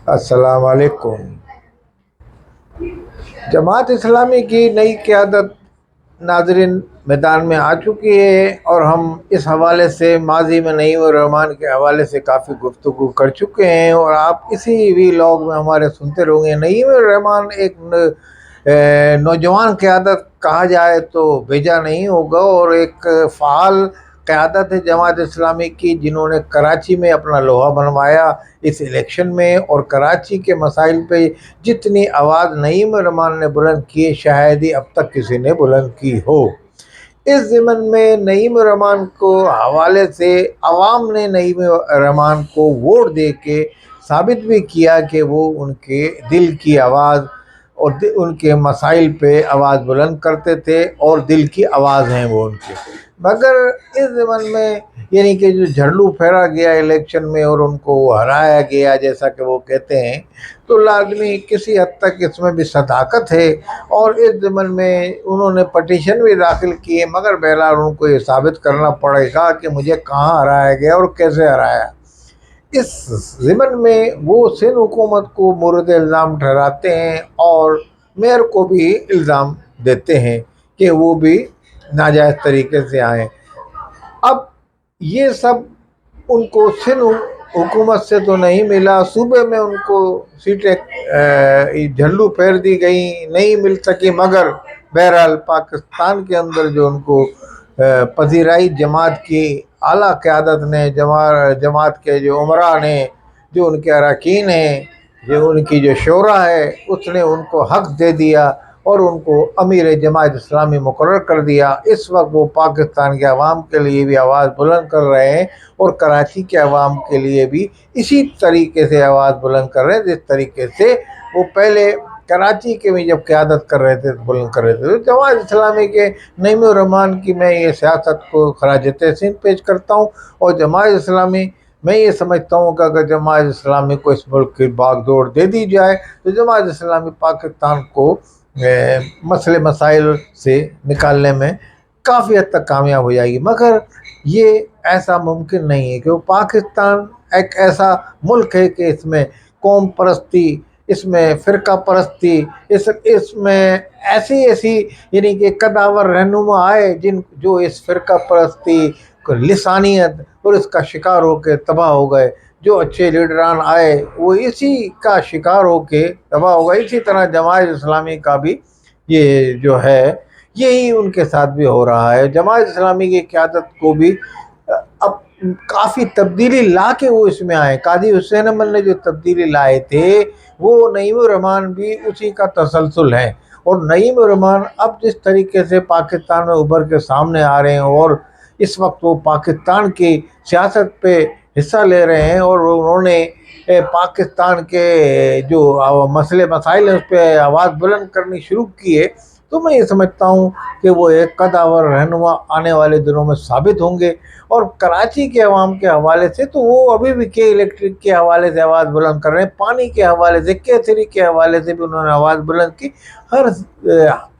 السلام علیکم۔ جماعت اسلامی کی نئی قیادت ناظرین میدان میں آ چکی ہے، اور ہم اس حوالے سے ماضی میں نعیم الرحمن کے حوالے سے کافی گفتگو کر چکے ہیں، اور آپ اسی ویلاگ میں ہمارے سنتے رہو گے۔ نعیم الرحمن ایک نوجوان قیادت کہا جائے تو بھیجا نہیں ہوگا، اور ایک فعال قیادت ہے جماعت اسلامی کی، جنہوں نے کراچی میں اپنا لوہا بنوایا اس الیکشن میں، اور کراچی کے مسائل پہ جتنی آواز نعیم الرحمن نے بلند کی شاید ہی اب تک کسی نے بلند کی ہو۔ اس ضمن میں نعیم الرحمن کو حوالے سے عوام نے نعیم الرحمن کو ووٹ دے کے ثابت بھی کیا کہ وہ ان کے دل کی آواز اور ان کے مسائل پہ آواز بلند کرتے تھے، اور دل کی آواز ہیں وہ ان کے۔ مگر اس ضمن میں یعنی کہ جو جھنڈو پھیرا گیا الیکشن میں اور ان کو ہرایا گیا جیسا کہ وہ کہتے ہیں، تو لازمی کسی حد تک اس میں بھی صداقت ہے، اور اس ضمن میں انہوں نے پٹیشن بھی داخل کی ہے، مگر بہرحال ان کو یہ ثابت کرنا پڑے گا کہ مجھے کہاں ہرایا گیا اور کیسے ہرایا۔ اس ضمن میں وہ سندھ حکومت کو مورد الزام ٹھہراتے ہیں، اور میئر کو بھی الزام دیتے ہیں کہ وہ بھی ناجائز طریقے سے آئیں۔ اب یہ سب ان کو سندھ حکومت سے تو نہیں ملا، صوبے میں ان کو سیٹیں جھنڈو پھیر دی گئی، نہیں مل سکی، مگر بہرحال پاکستان کے اندر جو ان کو پذیرائی جماعت کی اعلیٰ قیادت نے، جماعت کے جو عمراء نے، جو ان کے اراکین ہیں، جو ان کی جو شورا ہے، اس نے ان کو حق دے دیا اور ان کو امیر جماعت اسلامی مقرر کر دیا۔ اس وقت وہ پاکستان کے عوام کے لیے بھی آواز بلند کر رہے ہیں، اور کراچی کے عوام کے لیے بھی اسی طریقے سے آواز بلند کر رہے ہیں جس طریقے سے وہ پہلے کراچی کے بھی جب قیادت کر رہے تھے بلند کر رہے تھے۔ تو جماعت اسلامی کے نعیم الرحمن کی میں یہ سیاست کو خراج تحسین پیش کرتا ہوں، اور جماعت اسلامی میں یہ سمجھتا ہوں کہ اگر جماعت اسلامی کو اس ملک کی باغ دوڑ دے دی جائے تو جماعت اسلامی پاکستان کو مسئلے مسائل سے نکالنے میں کافی حد تک کامیاب ہو جائے گی۔ مگر یہ ایسا ممکن نہیں ہے، کہ وہ پاکستان ایک ایسا ملک ہے کہ اس میں قوم پرستی، اس میں فرقہ پرستی، اس میں ایسی یعنی کہ قداور رہنما آئے جو اس فرقہ پرستی لسانیت اور اس کا شکار ہو کے تباہ ہو گئے۔ جو اچھے لیڈران آئے وہ اسی کا شکار ہو کے تباہ ہو گئے۔ اسی طرح جماعت اسلامی کا بھی یہ جو ہے یہی ان کے ساتھ بھی ہو رہا ہے۔ جماعت اسلامی کی قیادت کو بھی اب کافی تبدیلی لا کے وہ اس میں آئے۔ قاضی حسین احمد نے جو تبدیلی لائے تھے وہ نعیم الرحمن بھی اسی کا تسلسل ہے، اور نعیم الرحمن اب جس طریقے سے پاکستان میں ابھر کے سامنے آ رہے ہیں، اور اس وقت وہ پاکستان کی سیاست پہ حصہ لے رہے ہیں، اور انہوں نے پاکستان کے جو مسئلے مسائل ہیں اس پہ آواز بلند کرنی شروع کی ہے، تو میں یہ سمجھتا ہوں کہ وہ ایک قداور رہنما آنے والے دنوں میں ثابت ہوں گے۔ اور کراچی کے عوام کے حوالے سے تو وہ ابھی بھی کے الیکٹرک کے حوالے سے آواز بلند کر رہے ہیں، پانی کے حوالے سے، کیسری کے حوالے سے بھی انہوں نے آواز بلند کی۔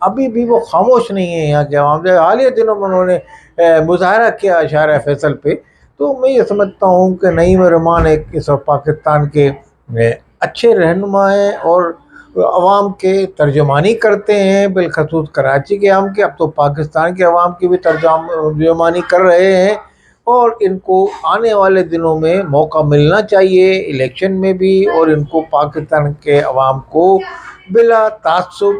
ابھی بھی وہ خاموش نہیں ہے یہاں کے عوام سے۔ حالیہ دنوں میں انہوں نے مظاہرہ کیا اشارہ فیصل پہ۔ تو میں یہ سمجھتا ہوں کہ نعیم الرحمن ایک اس وقت پاکستان کے اچھے رہنما ہیں، اور عوام کے ترجمانی کرتے ہیں، بالخصوص کراچی کے عوام کے، اب تو پاکستان کے عوام کی بھی ترجمانی کر رہے ہیں، اور ان کو آنے والے دنوں میں موقع ملنا چاہیے الیکشن میں بھی، اور ان کو پاکستان کے عوام کو بلا تعصب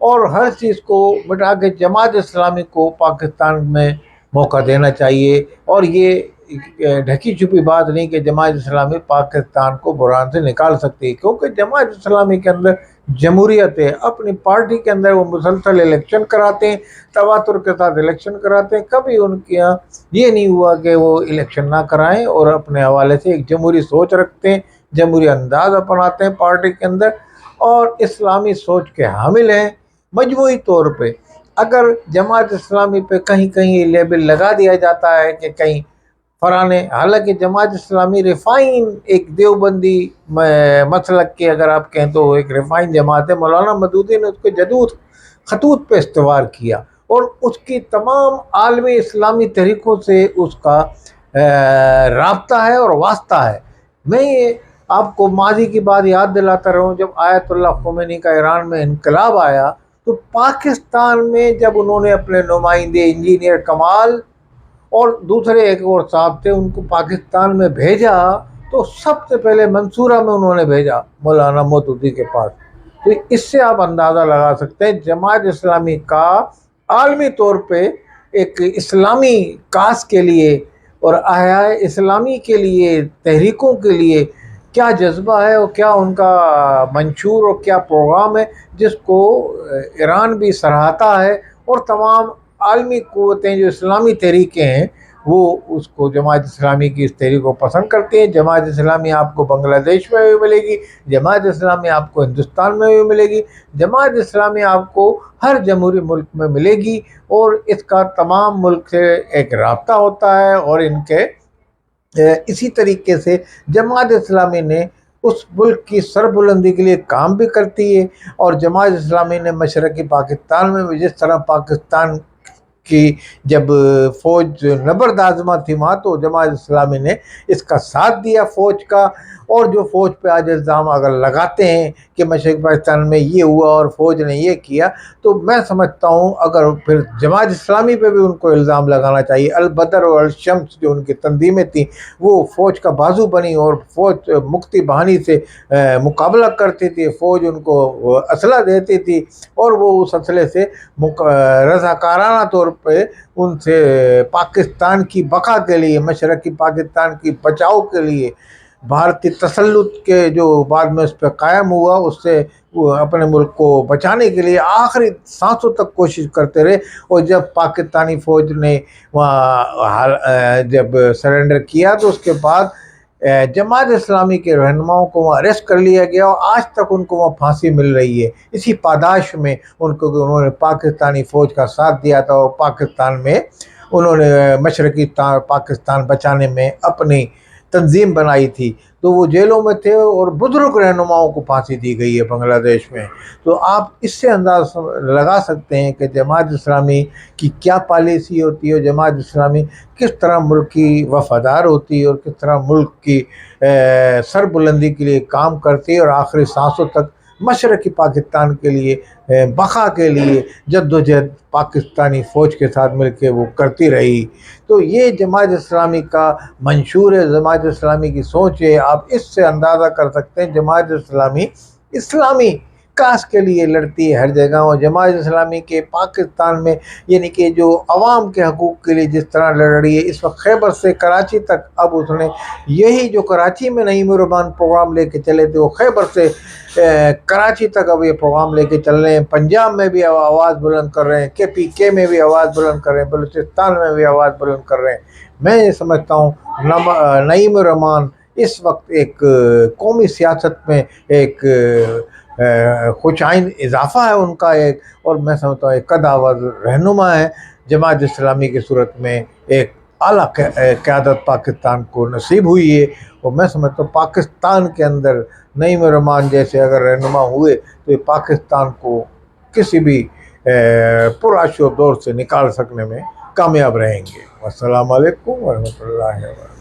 اور ہر چیز کو مٹا کے جماعت اسلامی کو پاکستان میں موقع دینا چاہیے۔ اور یہ ڈھکی چھپی بات نہیں کہ جماعت اسلامی پاکستان کو بحران سے نکال سکتی ہے، کیونکہ جماعت اسلامی کے اندر جمہوریت ہے، اپنی پارٹی کے اندر وہ مسلسل الیکشن کراتے ہیں، تواتر کے ساتھ الیکشن کراتے ہیں۔ کبھی ان کے یہاں یہ نہیں ہوا کہ وہ الیکشن نہ کرائیں، اور اپنے حوالے سے ایک جمہوری سوچ رکھتے ہیں، جمہوری انداز اپناتے ہیں پارٹی کے اندر، اور اسلامی سوچ کے حامل ہیں۔ مجموعی طور پہ اگر جماعت اسلامی پہ کہیں کہیں لیبل لگا دیا جاتا ہے کہ کہیں فرانے، حالانکہ جماعت اسلامی ریفائن ایک دیوبندی مسلک کے اگر آپ کہیں تو ایک ریفائن جماعت ہے، مولانا مودودی نے اس کے جدود خطوط پہ استوار کیا، اور اس کی تمام عالمی اسلامی تحریکوں سے اس کا رابطہ ہے اور واسطہ ہے۔ میں یہ آپ کو ماضی کی بات یاد دلاتا رہوں، جب آیت اللہ خمینی کا ایران میں انقلاب آیا تو پاکستان میں جب انہوں نے اپنے نمائندے انجینئر کمال اور دوسرے ایک اور صاحب تھے ان کو پاکستان میں بھیجا، تو سب سے پہلے منصورہ میں انہوں نے بھیجا مولانا مودودی کے پاس۔ تو اس سے آپ اندازہ لگا سکتے ہیں جماعت اسلامی کا عالمی طور پہ ایک اسلامی کاس کے لیے اور احیاء اسلامی کے لیے تحریکوں کے لیے کیا جذبہ ہے اور کیا ان کا منشور اور کیا پروگرام ہے، جس کو ایران بھی سراہتا ہے، اور تمام عالمی قوتیں جو اسلامی تحریکیں ہیں وہ اس کو جماعت اسلامی کی اس تحریک کو پسند کرتی ہیں۔ جماعت اسلامی آپ کو بنگلہ دیش میں بھی ملے گی، جماعت اسلامی آپ کو ہندوستان میں بھی ملے گی، جماعت اسلامی آپ کو ہر جمہوری ملک میں ملے گی، اور اس کا تمام ملک سے ایک رابطہ ہوتا ہے، اور ان کے اسی طریقے سے جماعت اسلامی نے اس ملک کی سربلندی کے لیے کام بھی کرتی ہے۔ اور جماعت اسلامی نے مشرقی پاکستان میں بھی جس طرح پاکستان کی جب فوج نبرد تھی وہاں، تو جماعت اسلامی نے اس کا ساتھ دیا فوج کا، اور جو فوج پہ آج الزام اگر لگاتے ہیں کہ مشرقی پاکستان میں یہ ہوا اور فوج نے یہ کیا، تو میں سمجھتا ہوں اگر پھر جماعت اسلامی پہ بھی ان کو الزام لگانا چاہیے۔ البدر اور الشمس جو ان کی تنظیمیں تھیں وہ فوج کا بازو بنی، اور فوج مکتی بہانی سے مقابلہ کرتی تھی، فوج ان کو اسلحہ دیتی تھی، اور وہ اس اسلحے سے رضاکارانہ طور پہ ان سے پاکستان کی بقا کے لیے، مشرقی پاکستان کی بچاؤ کے لیے، بھارتی تسلط کے جو بعد میں اس پہ قائم ہوا اس سے اپنے ملک کو بچانے کے لیے آخری سانسوں تک کوشش کرتے رہے۔ اور جب پاکستانی فوج نے وہاں جب سرنڈر کیا تو اس کے بعد جماعت اسلامی کے رہنماؤں کو وہاں اریسٹ کر لیا گیا، اور آج تک ان کو وہاں پھانسی مل رہی ہے اسی پاداش میں ان کو کہ انہوں نے پاکستانی فوج کا ساتھ دیا تھا، اور پاکستان میں انہوں نے مشرقی پاکستان بچانے میں اپنی تنظیم بنائی تھی۔ تو وہ جیلوں میں تھے، اور بزرگ رہنماؤں کو پھانسی دی گئی ہے بنگلہ دیش میں۔ تو آپ اس سے انداز لگا سکتے ہیں کہ جماعت اسلامی کی کیا پالیسی ہوتی ہے، اور جماعت اسلامی کس طرح ملک کی وفادار ہوتی ہے، اور کس طرح ملک کی سربلندی کے لیے کام کرتی ہے، اور آخری سانسوں تک مشرقی پاکستان کے لیے بقا کے لیے جدوجہد پاکستانی فوج کے ساتھ مل کے وہ کرتی رہی۔ تو یہ جماعت اسلامی کا منشور ہے، جماعت اسلامی کی سوچ ہے۔ آپ اس سے اندازہ کر سکتے ہیں جماعت اسلامی اسلامی کاس کے لیے لڑتی ہے ہر جگہ، اور جماعت اسلامی کے پاکستان میں یعنی کہ جو عوام کے حقوق کے لیے جس طرح لڑ رہی ہے، اس وقت خیبر سے کراچی تک اب اس نے یہی جو کراچی میں نعیم الرحمن پروگرام لے کے چلے تھے، وہ خیبر سے کراچی تک اب یہ پروگرام لے کے چل رہے ہیں۔ پنجاب میں بھی آواز بلند کر رہے ہیں، KPK میں بھی آواز بلند کر رہے ہیں، بلوچستان میں بھی آواز بلند کر رہے ہیں۔ میں یہ سمجھتا ہوں نعیم الرحمن اس وقت ایک قومی سیاست میں ایک خوش آئند اضافہ ہے ان کا ایک، اور میں سمجھتا ہوں ایک قد آور رہنما ہے جماعت اسلامی کی صورت میں، ایک اعلیٰ قیادت پاکستان کو نصیب ہوئی ہے۔ اور میں سمجھتا ہوں پاکستان کے اندر نعیم الرحمن جیسے اگر رہنما ہوئے تو یہ پاکستان کو کسی بھی پرآشوب و دور سے نکال سکنے میں کامیاب رہیں گے۔ السلام علیکم ورحمۃ اللہ وبرکاتہ۔